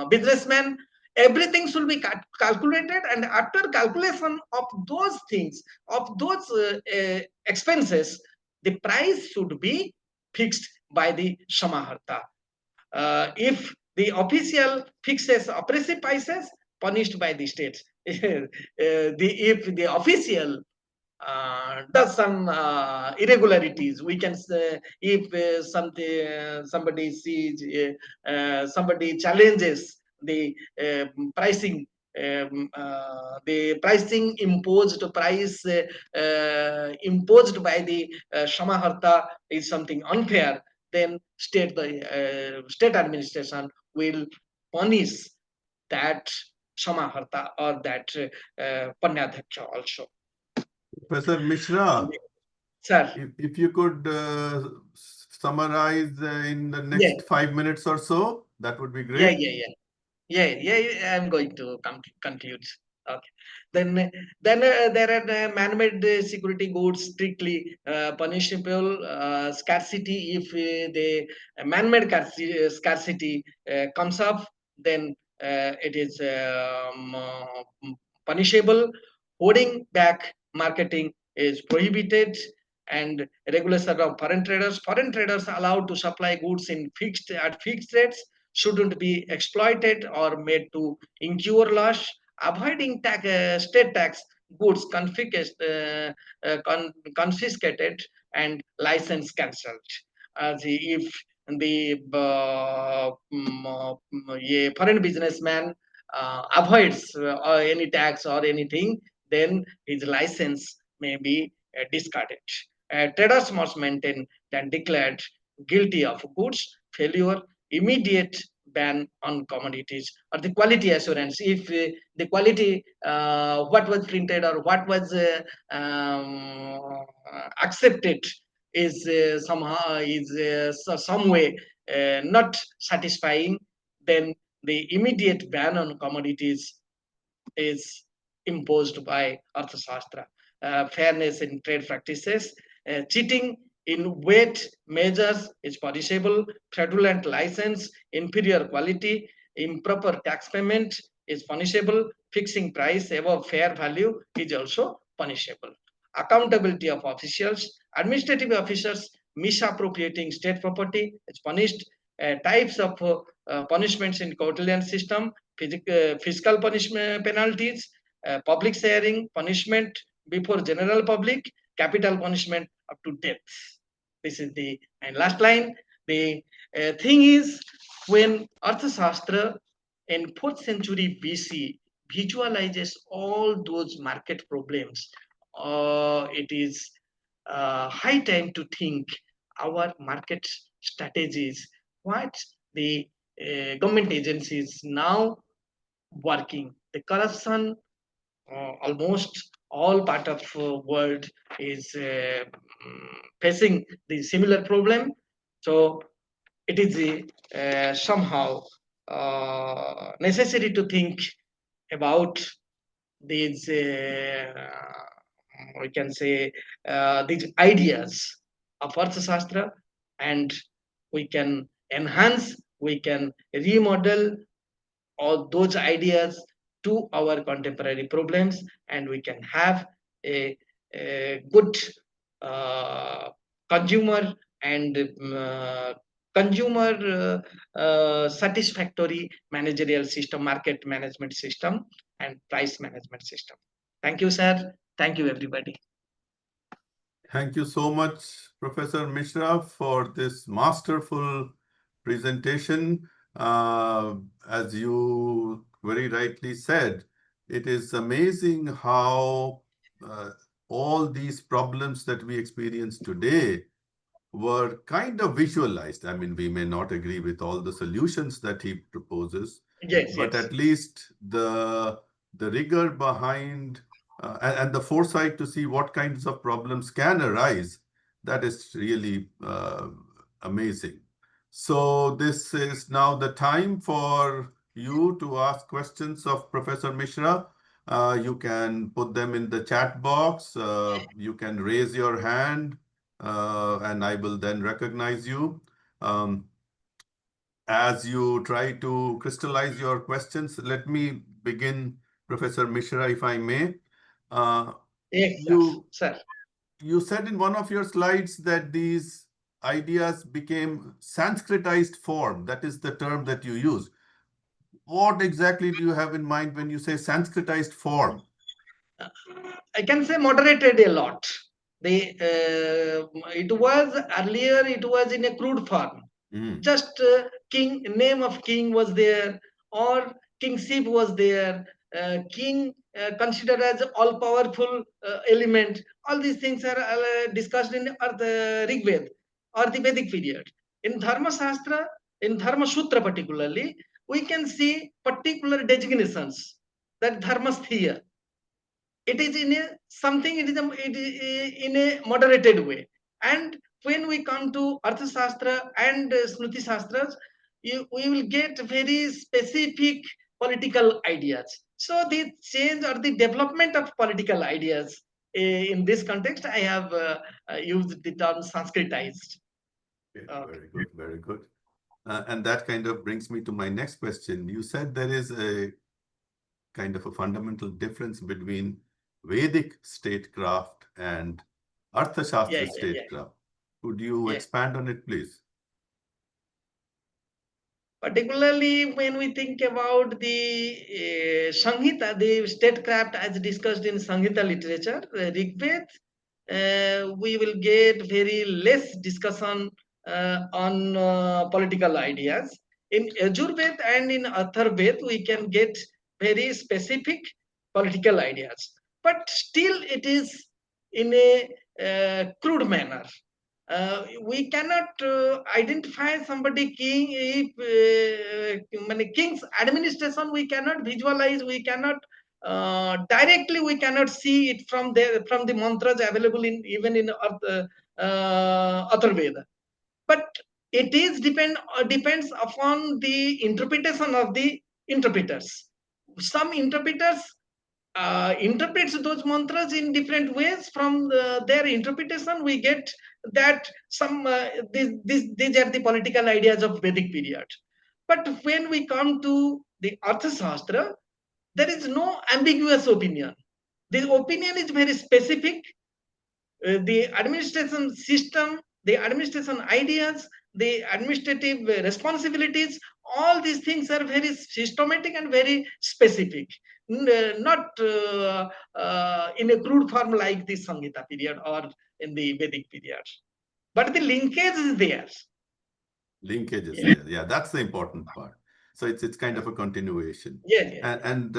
businessman, everything should be calculated, and after calculation of those things, of those expenses, the price should be fixed by the Samaharta. If the official fixes oppressive prices, punished by the states. If the official does some irregularities, we can say, if somebody sees, somebody challenges the pricing, the pricing imposed price imposed by the Samaharta is something unfair, then state administration will punish that Samaharta or that paṇyādhyakṣa also. Professor Mishra, Sir, if you could summarize in the next 5 minutes or so, that would be great. Yeah, I'm going to conclude. Okay. Then there are man-made security goods strictly punishable. Scarcity, if the man-made scarcity comes up, then it is punishable. Holding back marketing is prohibited, and regulation of foreign traders. Foreign traders allowed to supply goods at fixed rates shouldn't be exploited or made to incur loss. Avoiding state tax, goods confiscated and license cancelled. If the foreign businessman avoids any tax or anything, then his license may be discarded. Traders must maintain that declared guilty of goods failure, immediate ban on commodities, or the quality assurance. If the quality, what was printed or what was accepted is somehow is some way not satisfying, then the immediate ban on commodities is imposed by Arthaśāstra. Fairness in trade practices, cheating in weight measures is punishable. Fraudulent license, inferior quality, improper tax payment is punishable. Fixing price above fair value is also punishable. Accountability of officials, administrative officers misappropriating state property is punished. Types of punishments in Kautilyan system: fiscal punishment penalties, public sharing punishment before general public, capital punishment up to death. This is the last line. The thing is, when Arthaśāstra in 4th century BC visualizes all those market problems, it is high time to think our market strategies, what the government agencies now working, the corruption almost all part of world is facing the similar problem. So it is somehow necessary to think about these we can say these ideas of Arthaśāstra, and we can enhance, we can remodel all those ideas to our contemporary problems, and we can have a good consumer and consumer satisfactory managerial system, market management system, and price management system. Thank you, sir. Thank you, everybody. Thank you so much, Professor Mishra, for this masterful presentation. As you very rightly said, it is amazing how all these problems that we experience today were kind of visualized. I mean, we may not agree with all the solutions that he proposes, Yes, but yes. at least the rigor behind and the foresight to see what kinds of problems can arise, that is really amazing. So this is now the time for you to ask questions of Professor Mishra. You can put them in the chat box. You can raise your hand, and I will then recognize you. As you try to crystallize your questions, let me begin, Professor Mishra, if I may. Yes, sir. You said in one of your slides that these ideas became Sanskritized form. That is the term that you use. What exactly do you have in mind when you say Sanskritized form? I can say moderated a lot. It was earlier, it was in a crude form. Just king, name of king was there, or kingship was there, king considered as all powerful element. All these things are discussed in Rig Veda or the Vedic period. In Dharma-shastra, in Dharma Sutra particularly, we can see particular designations that dharmasthya. It is in a something, it is in a moderated way. And when we come to Arthaśāstra and Smriti Shastras, we will get very specific political ideas. So the change or the development of political ideas in this context, I have used the term Sanskritized. Very good, very good. And that kind of brings me to my next question. You said there is a kind of a fundamental difference between Vedic statecraft and Arthaśāstra statecraft. Could you expand on it, please? Particularly when we think about the Samhita, the statecraft as discussed in Samhita literature, Rig Veda, we will get very less discussion on political ideas. In Yajurveda and in Atharveda, we can get very specific political ideas. But still it is in a crude manner. We cannot identify somebody king if king's administration we cannot visualize, we cannot directly, we cannot see it from the mantras available in even in Atharveda. But it is depends upon the interpretation of the interpreters. Some interpreters interprets those mantras in different ways. From their interpretation we get that some these are the political ideas of Vedic period. But when we come to the Arthaśāstra, there is no ambiguous opinion. The opinion is very specific. The administration system, the administration ideas, the administrative responsibilities, all these things are very systematic and very specific, not in a crude form like the Samhita period or in the Vedic period. But the linkage is there. Linkage is there. Yeah, that's the important part. So it's kind of a continuation. And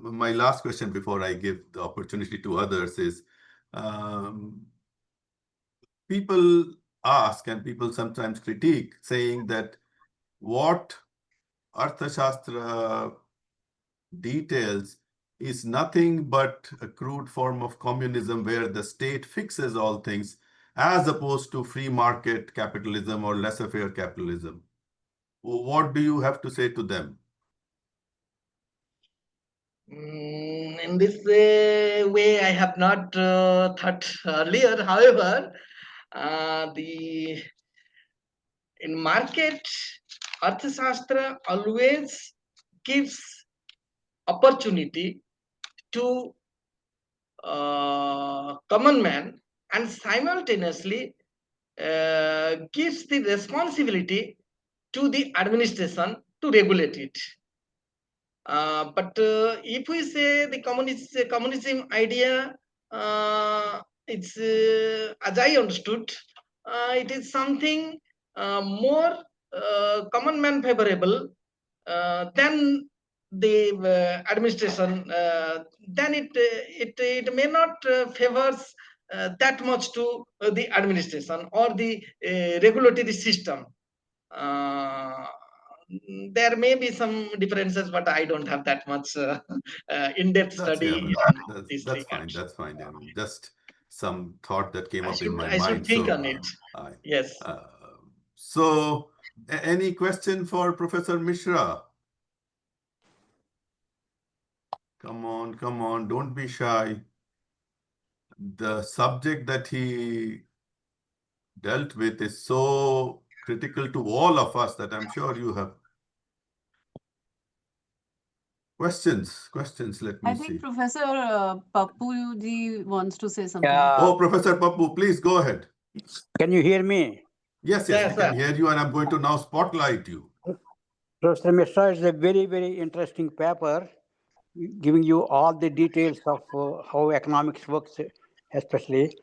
my last question before I give the opportunity to others is, people ask and people sometimes critique, saying that what Arthaśāstra details is nothing but a crude form of communism where the state fixes all things, as opposed to free market capitalism or laissez-faire capitalism. What do you have to say to them? In this way, I have not thought earlier. However, in market, Arthaśāstra always gives opportunity to common man, and simultaneously gives the responsibility to the administration to regulate it. But if we say the communism idea, it's as I understood, it is something more common man favorable than the administration. Then it may not favors that much to the administration or the regulatory system. There may be some differences, but I don't have that much in-depth study in this That's regard. fine. That's fine. I mean, just some thought that came up in my I should mind. think So, on it. Yes. So, any question for Professor Mishra? Come on, don't be shy. The subject that he dealt with is so critical to all of us that I'm sure you have questions. Let me I see. think Professor Pappu ji wants to say something. Oh, Professor Pappu, please go ahead. Can you hear me? Yes, we can hear you, and I'm going to now spotlight you. Professor Mishra is a very, very interesting paper, giving you all the details of how economics works, especially.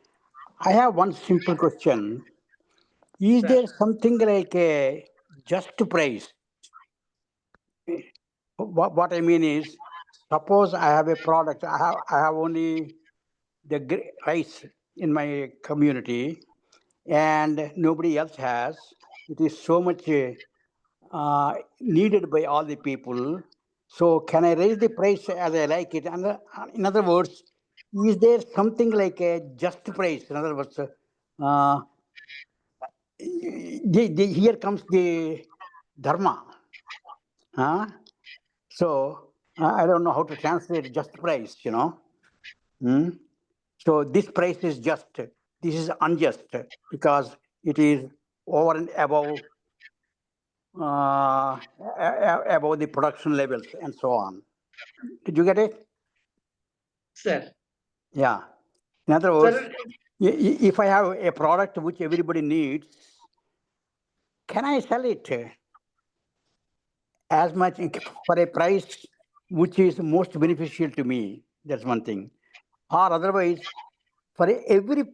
I have one simple question. Is there something like a just price? What I mean is, suppose I have a product, I have only the rice in my community, and nobody else has. It is so much needed by all the people. So can I raise the price as I like it? And in other words, is there something like a just price? In other words, here comes the dharma. So I don't know how to translate just price, you know. So this price is just, this is unjust because it is over and above the production levels and so on. Did you get it? Sir. Yeah. In other words, Sir, if I have a product which everybody needs, can I sell it as much for a price which is most beneficial to me? That's one thing. Or otherwise, for every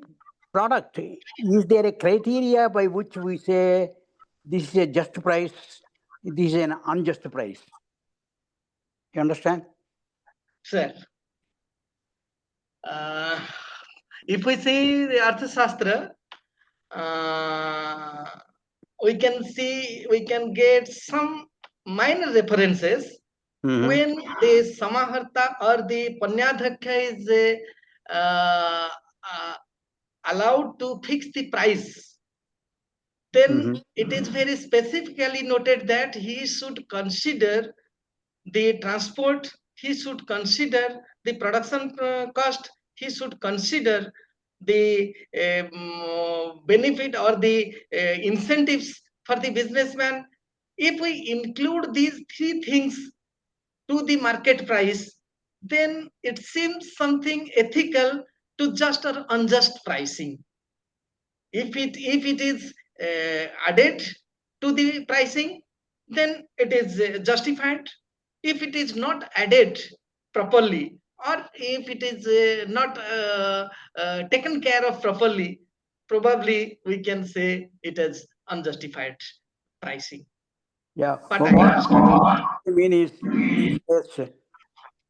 product, is there a criteria by which we say this is a just price, this is an unjust price? You understand? Sir. If we see the Arthaśāstra, we can get some minor references when the Samaharta or the paṇyādhyakṣa is allowed to fix the price. Then it is very specifically noted that he should consider the transport, he should consider the production cost, he should consider the benefit or the incentives for the businessman. If we include these three things to the market price, then it seems something ethical to just or unjust pricing. If it is added to the pricing, then it is justified. If it is not added properly, or if it is not taken care of properly, probably we can say it is unjustified pricing. Yeah. But what I mean is, yes,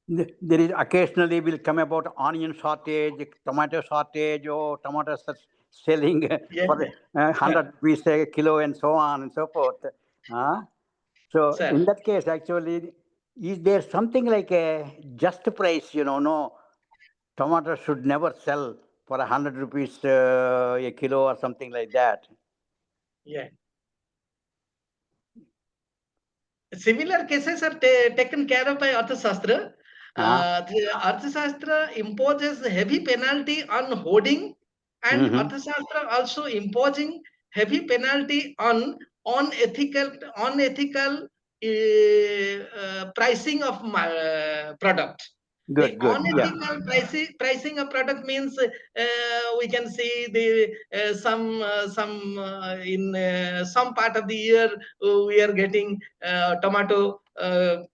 there is occasionally will come about onion shortage, tomato shortage, or tomatoes selling for 100 rupees a kilo and so on and so forth. So in that case, actually, is there something like a just price? No, tomato should never sell for 100 rupees a kilo or something like that. Yeah. Similar cases are taken care of by Arthaśāstra. The Arthaśāstra imposes heavy penalty on hoarding, and Arthaśāstra also imposing heavy penalty on unethical pricing of product. Good, The good. Yeah. unethical pricing of product means we can see the in some part of the year we are getting tomato per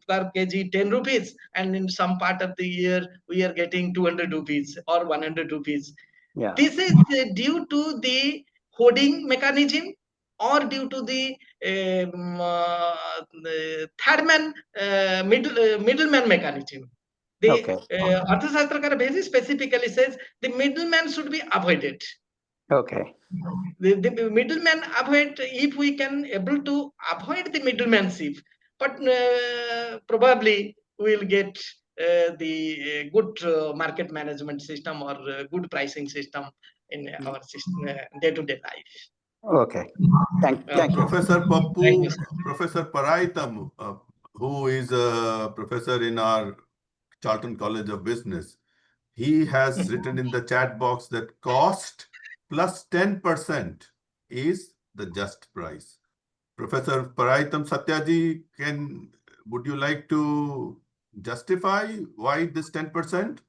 kg 10 rupees, and in some part of the year we are getting 200 rupees or 100 rupees. Yeah. This is due to the hoarding mechanism or due to the third man middleman mechanism. The Arthaśāstra very specifically says the middleman should be avoided. Okay. The middleman avoid, if we can able to avoid the middlemanship, but probably we will get the good market management system or good pricing system in our system, day-to-day life. Okay. Thank you. Professor Pappu, Thank you, sir. Professor Paraitam, who is a professor in our Charlton College of Business, he has written in the chat box that cost plus 10% is the just price. Professor Paraitam Satyaji, would you like to justify why this 10%?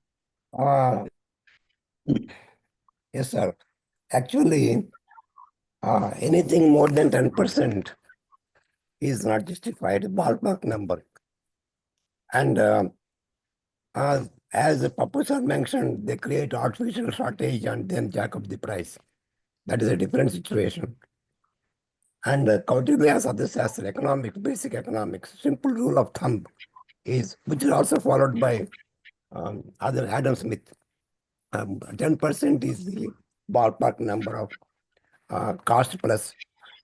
Yes, sir. Actually, anything more than 10% is not justified, ballpark number. And as Pappu sir mentioned, they create artificial shortage and then jack up the price. That is a different situation. And Kautilya's Arthaśāstra, economics, basic economics, simple rule of thumb is, which is also followed by Adam Smith. 10% is the ballpark number of cost plus,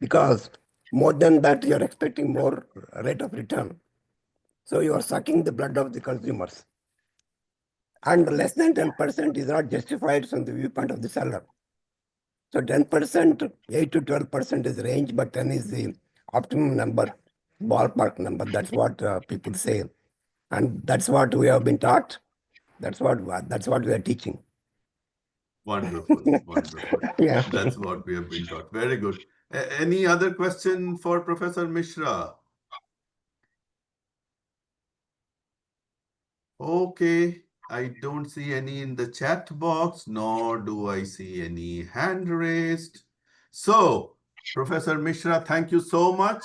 because more than that you're expecting more rate of return. So you are sucking the blood of the consumers. And less than 10% is not justified from the viewpoint of the seller. So 10%, 8 to 12% is range, but 10 is the optimum number, ballpark number. That's what people say. And that's what we have been taught. That's what we are teaching. Wonderful, wonderful. Yeah. That's what we have been taught. Very good. Any other question for Professor Mishra? Okay, I don't see any in the chat box, nor do I see any hand raised. So, Professor Mishra, thank you so much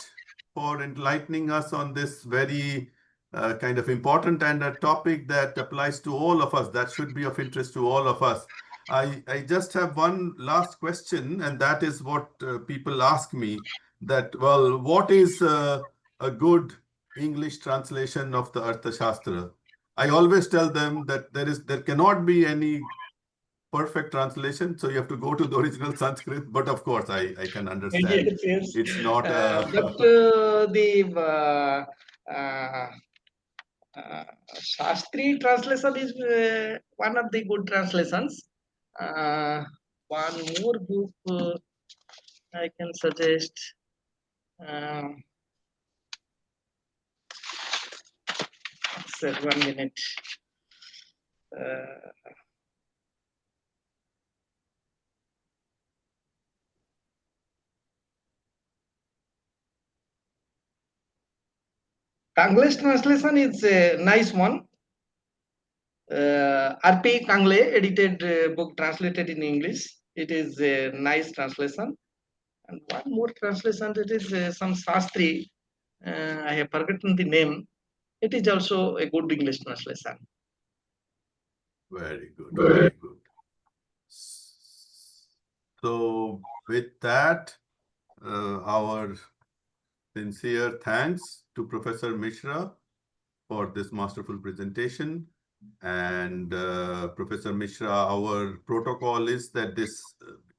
for enlightening us on this very kind of important and a topic that applies to all of us, that should be of interest to all of us. I just have one last question, and that is what people ask me, that, well, what is a good English translation of the Arthaśāstra? I always tell them that there cannot be any perfect translation, so you have to go to the original Sanskrit. But of course, I can understand. Yes. It's not. But Shastri translation is one of the good translations. One more book I can suggest. Sir, 1 minute. Kangle's translation is a nice one. R.P. Kangle edited book translated in English. It is a nice translation. And one more translation, it is some Shastri. I have forgotten the name. It is also a good English translation. Very good, very good. So with that, our sincere thanks to Professor Mishra for this masterful presentation. And Professor Mishra, our protocol is that this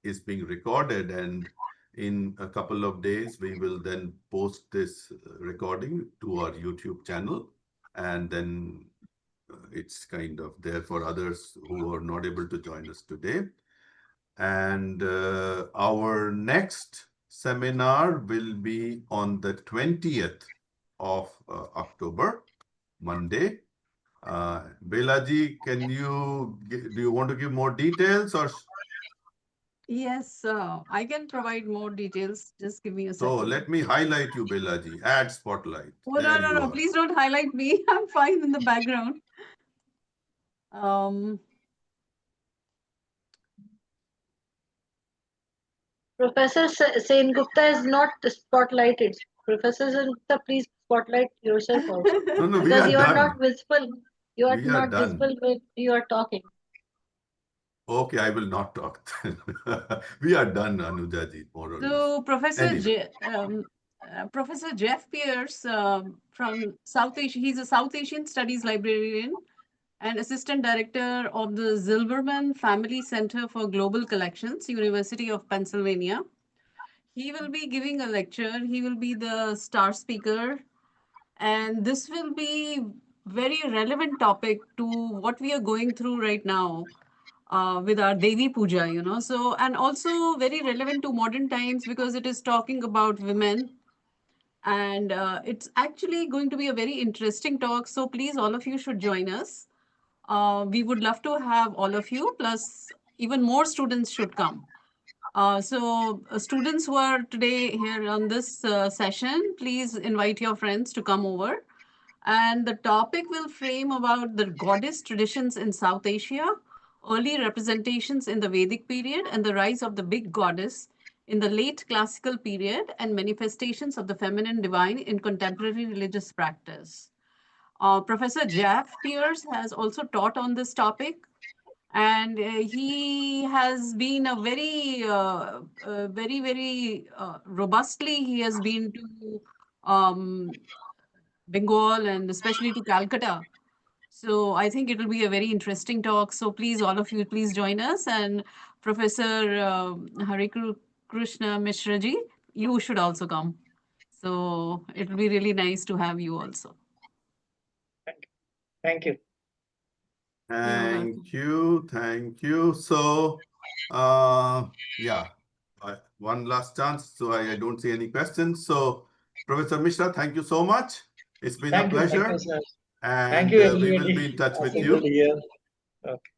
is being recorded, and in a couple of days, we will then post this recording to our YouTube channel. and then it's kind of there for others who are not able to join us today. And our next seminar will be on the 20th of October, Monday. Belaji, do you want to give more details, or? Yes, I can provide more details. Just give me a So second. let me highlight you, Belaji. Add spotlight. Oh, There no, you are. please don't highlight me. I'm fine in the background. Professor Sen Gupta is not spotlighted. Professor Sen Gupta, please spotlight yourself also. No, we Because are you are done. not visible. You are We are not done. visible when you are talking. Okay, I will not talk then. We are done, Anujaji, more or less. So, Anyway. Professor Jeff Pierce from South Asia, he's a South Asian Studies librarian and Assistant Director of the Zilberman Family Center for Global Collections, University of Pennsylvania. He will be giving a lecture. He will be the star speaker. And this will be very relevant topic to what we are going through right now with our Devi Puja, you know. So, and also very relevant to modern times because it is talking about women. And it's actually going to be a very interesting talk. So please, all of you should join us. We would love to have all of you, plus even more students should come. Students who are today here on this session, please invite your friends to come over. And the topic will frame about the goddess traditions in South Asia, early representations in the Vedic period, and the rise of the big goddess in the late classical period, and manifestations of the feminine divine in contemporary religious practice. Professor Jeff Pierce has also taught on this topic, and he has been a very robustly, he has been to Bengal and especially to Calcutta. So I think it will be a very interesting talk. So please, all of you, please join us. And Professor Harekrushna Mishra ji, you should also come. So it will be really nice to have you also. Thank you. Thank you. So, yeah, one last chance. So I don't see any questions. So, Professor Mishra, thank you so much. It's been a pleasure. Thank you, sir. And Thank you, we will everybody. be in touch with Possible you. here. Okay.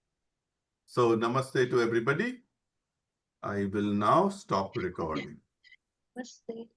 So, namaste to everybody. I will now stop recording. Namaste.